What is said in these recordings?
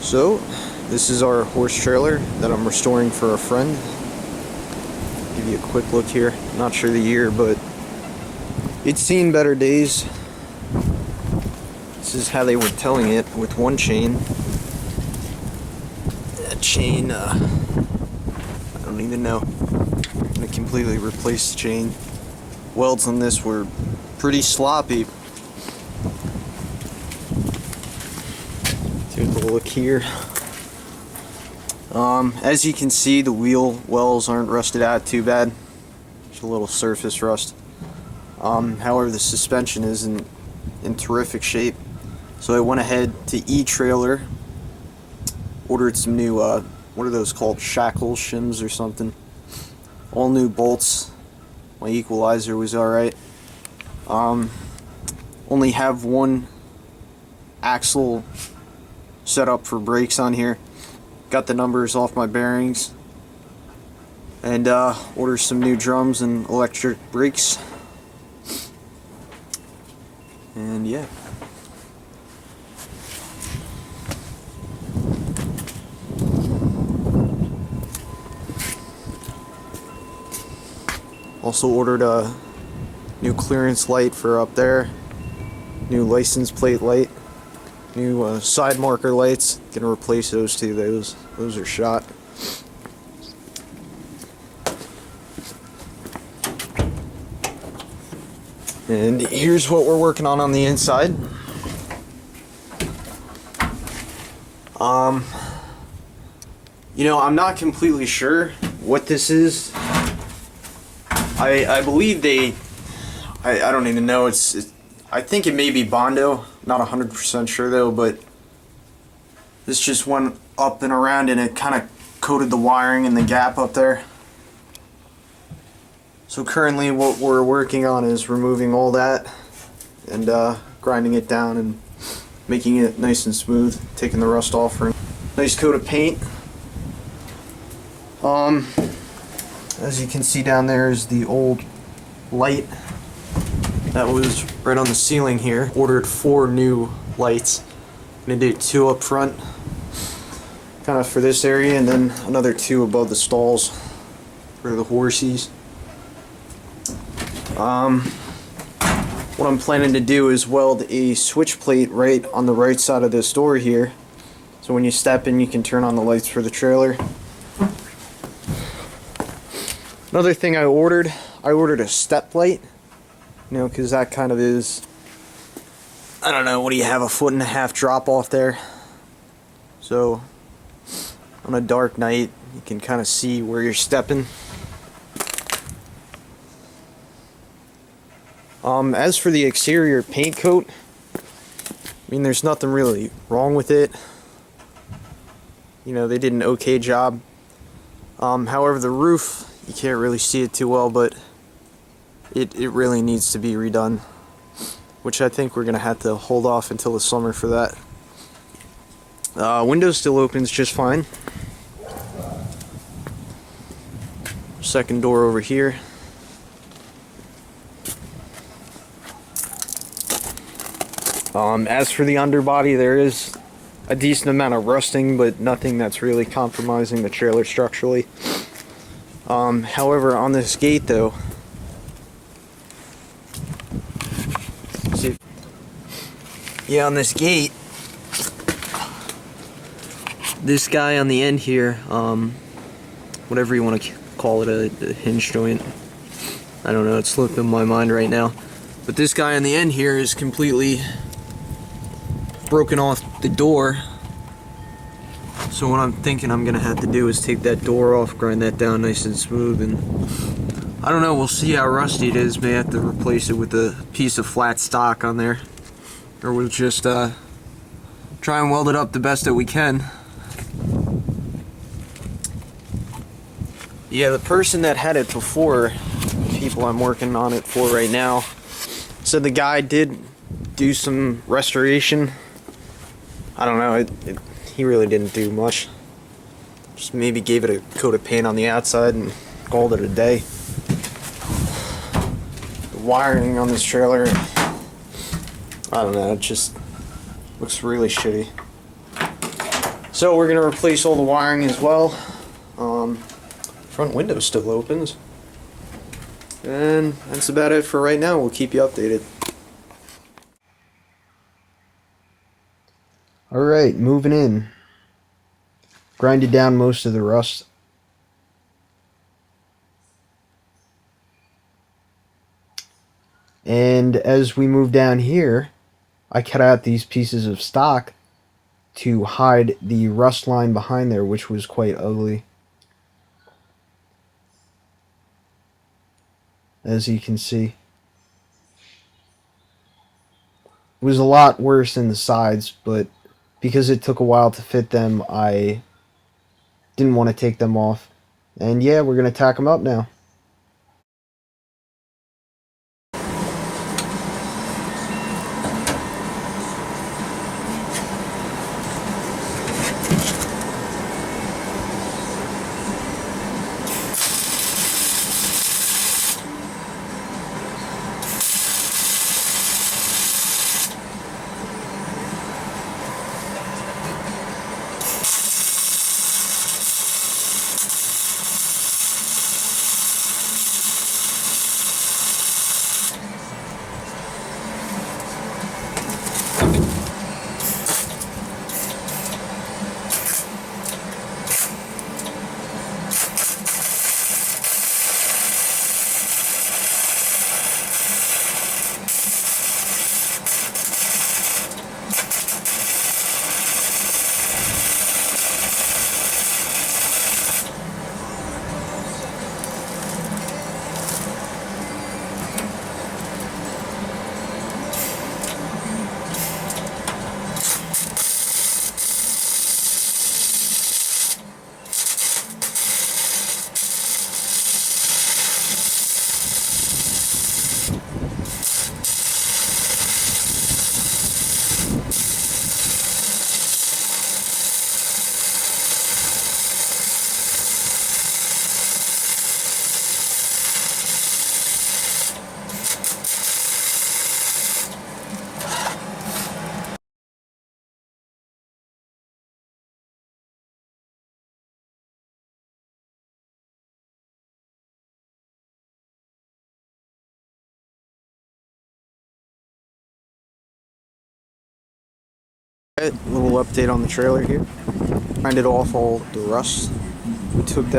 So, this is our horse trailer that I'm restoring for a friend. Give you a quick look here. Not sure the year, but it's seen better days. This is how they were towing it, with one chain. That chain, I don't even know. I'm gonna completely replace the chain. Welds on this were pretty sloppy. Take a look here. As you can see, the wheel wells aren't rusted out too bad. Just a little surface rust. However, the suspension is in terrific shape. So I went ahead to E-Trailer, ordered some new, what are those called? Shackles, shims or something. All new bolts. My equalizer was alright. Only have one axle set up for brakes on here. Got the numbers off my bearings. And ordered some new drums and electric brakes. And yeah. Also ordered a new clearance light for up there, new license plate light, new side marker lights. Gonna replace those too. Those are shot. And here's what we're working on the inside. You know, I'm not completely sure what this is. I believe I don't even know, I think it may be Bondo, not 100% sure though, but this just went up and around and it kind of coated the wiring and the gap up there. So currently what we're working on is removing all that and grinding it down and making it nice and smooth, taking the rust off for a nice coat of paint. As you can see down there is the old light that was right on the ceiling here. Ordered 4 new lights. I'm gonna do 2 up front, kind of for this area, and then another 2 above the stalls for the horsies. What I'm planning to do is weld a switch plate right on the right side of this door here. So when you step in, you can turn on the lights for the trailer. Another thing I ordered a step light, you know, because that kind of is, I don't know, what do you have, a 1.5 foot drop off there? So on a dark night, you can kind of see where you're stepping. As for the exterior paint coat, I mean, there's nothing really wrong with it. You know, they did an okay job. However, the roof, you can't really see it too well, but it really needs to be redone, which I think we're gonna have to hold off until the summer for that. Window still opens just fine. Second door over here. As for the underbody, there is a decent amount of rusting, but nothing that's really compromising the trailer structurally. However, on this gate though, see, yeah, on this gate, this guy on the end here, whatever you want to call it, a hinge joint, I don't know, it's slipping my mind right now, but this guy on the end here is completely broken off the door. So what I'm thinking I'm gonna have to do is take that door off, grind that down nice and smooth, and I don't know, we'll see how rusty it is. May have to replace it with a piece of flat stock on there, or we'll just try and weld it up the best that we can. Yeah, the person that had it before, the people I'm working on it for right now, said the guy did do some restoration. I don't know, he really didn't do much. Just maybe gave it a coat of paint on the outside and called it a day. The wiring on this trailer, I don't know, it just looks really shitty. So we're going to replace all the wiring as well. Front window still opens. And that's about it for right now. We'll keep you updated. Alright, moving in. Grinded down most of the rust. And as we move down here, I cut out these pieces of stock to hide the rust line behind there, which was quite ugly. As you can see. It was a lot worse in the sides, but because it took a while to fit them, I didn't want to take them off. And yeah, we're going to tack them up now. Alright, little update on the trailer here. Grinded off all the rust. We took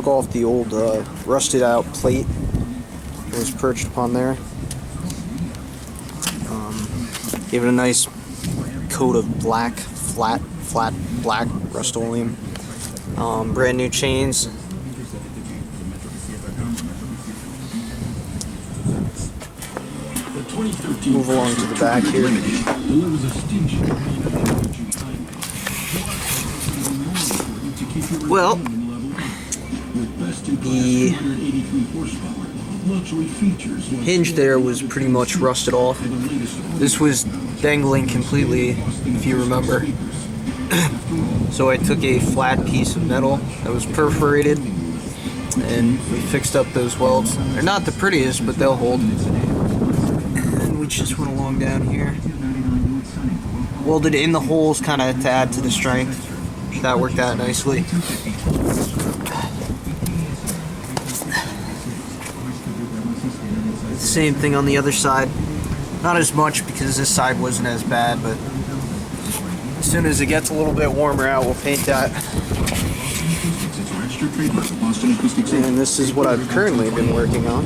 off the old rusted out plate that was perched upon there. Gave it a nice coat of black, flat black Rust-Oleum. Brand new chains. Move along to the back here. Well, the hinge there was pretty much rusted off. This was dangling completely, if you remember. So I took a flat piece of metal that was perforated and we fixed up those welds. They're not the prettiest, but they'll hold. And we just went along down here. Welded in the holes kind of to add to the strength. That worked out nicely. Same thing on the other side. Not as much because this side wasn't as bad, but as soon as it gets a little bit warmer out, we'll paint that. And this is what I've currently been working on.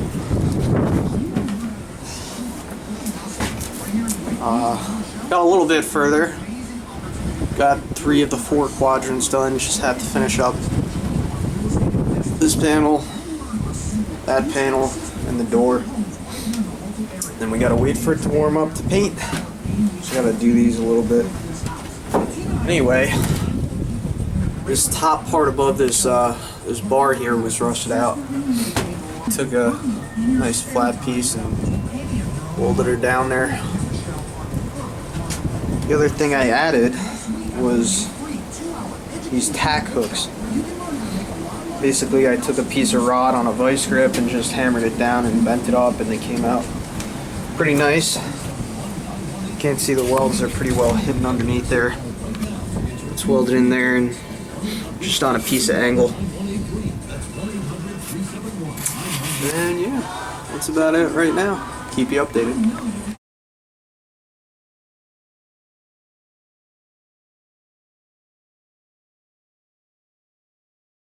Got a little bit further. Got 3 of the 4 quadrants done, just have to finish up this panel, that panel, and the door. Then we gotta wait for it to warm up to paint. Just gotta do these a little bit. Anyway, this top part above this this bar here was rusted out. Took a nice flat piece and welded her down there. The other thing I added was these tack hooks. Basically, I took a piece of rod on a vice grip and just hammered it down and bent it up, and they came out pretty nice. You can't see the welds, they're pretty well hidden underneath there. It's welded in there and just on a piece of angle. And yeah, that's about it right now. Keep you updated.